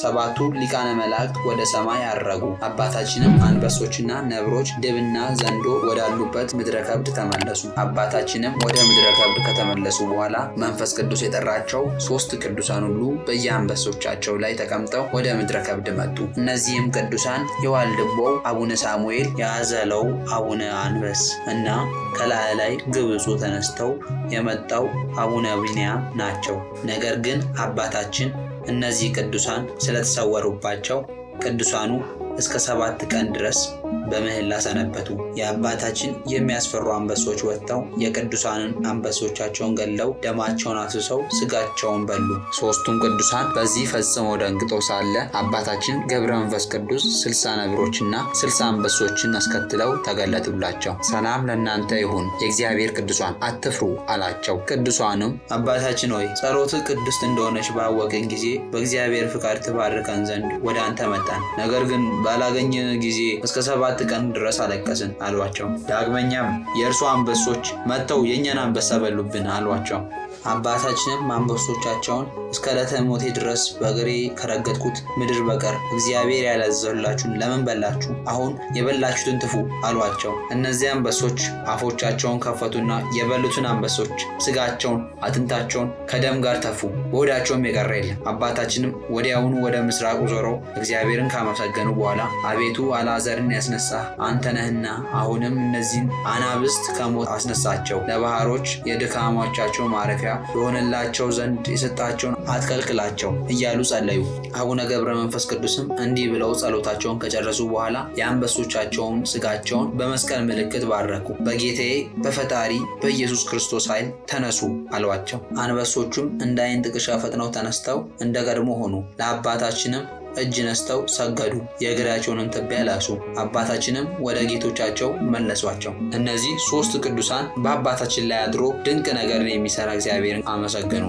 7ቱ ሊቃነ መላእክት ወደ ሰማይ አረጉ። አባታችንም አንበሶችና ነብሮች፣ ድብና ዘንዶ ወዳሉበት ምድረ ከብድ ተመለሱ። አባታችንም ወደ ምድረ ከብድ ከተመለሱ በኋላ መንፈስ ቅዱስ የጠራቸው 3 ቅዱሳን ሁሉ በየአንበሶቻቸው ላይ ተቀምጠው ወደ ምድረ ከብድ መጡ። እነዚህም ቅዱሳን የዋልድባው አቡነ ሳሙኤል፣ የአዘለው አቡነ አንበስ እና ከላይ ላይ ግብፁ ተነስተው የመጣው አቡነ ቢንያም ናቸው። ነገር ግን አባታችን እነዚህ ቅዱሳን ስለተሰወሩባቸው ቅዱሳኑ እስከ 7 ቀን ድረስ በምህላ ሰነበቱ። የአባታችን የሚያስፈሩ አንበሶች ወጥተው የቅዱሳንን አንበሶቻቸውን ገለው ደማቸውን አፍስሰው ስጋቸውን በሉ። 3ቱም ቅዱሳን በዚህ ፈጽመው ደንግጠው ሳለ አባታችን ገብረ መንፈስ ቅዱስ 60 ነብሮችና 60 አንበሶችን አስከትለው ተገለጡላቸው። ሰላም ለእናንተ ይሁን፣ የእግዚአብሔር ቅዱሳን አትፍሩ አላቸው። ቅዱሳኑም አባታችን ሆይ ጸሎትህ ቅድስት እንደሆነች ባወቅን ጊዜ በእግዚአብሔር ፍቃድ ትባርከን ዘንድ ወደ አንተ መጣን። ነገር ግን ባላገኘን ጊዜ እስከ 7 ቀን ድረስ አለቀስን አሏቸው። ዳግመኛም የእርሱ አንበሶች መጥተው የእኛን አንበሳ በሉብን አሏቸው። አባታችንም አንበሶቻቸውን እስከ ዕለተ ሞቴ ድረስ በእግሬ ከረገጥኩት ምድር በቀር እግዚአብሔር ያላዘዘላችሁን ለምን በላችሁ? አሁን የበላችሁትን ትፉ አሏቸው። እነዚህ አንበሶች አፎቻቸውን ከፈቱና የበሉትን አንበሶች ስጋቸውን፣ አጥንታቸውን ከደም ጋር ተፉ። በሆዳቸውም የቀረ የለም። አባታችንም ወዲያውኑ ወደ ምስራቁ ዞረው እግዚአብሔርን ካመሰገኑ በኋላ አቤቱ አልዓዛርን ያስነሳ አንተ ነህና አሁንም እነዚህን አናብስት ከሞት አስነሳቸው፣ ለባህሮች የድካሞቻቸው ማረፊያ የሆነላቸው ዘንድ የሰጣቸውን አትከልክላቸው እያሉ ጸለዩ። አቡነ ገብረ መንፈስ ቅዱስም እንዲህ ብለው ጸሎታቸውን ከጨረሱ በኋላ የአንበሶቻቸውን ስጋቸውን በመስቀል ምልክት ባረኩ። በጌታዬ በፈጣሪ በኢየሱስ ክርስቶስ ኃይል ተነሱ አሏቸው። አንበሶቹም እንደ ዓይን ጥቅሻ ፈጥነው ተነስተው እንደ ቀድሞ ሆኑ። ለአባታችንም እጅ ነስተው ሰገዱ፣ የእግራቸውንም ትቢያ ላሱ። አባታችንም ወደ ጌቶቻቸው መለሷቸው። እነዚህ 3 ቅዱሳን በአባታችን ላይ አድሮ ድንቅ ነገርን የሚሰራ እግዚአብሔርን አመሰገኑ።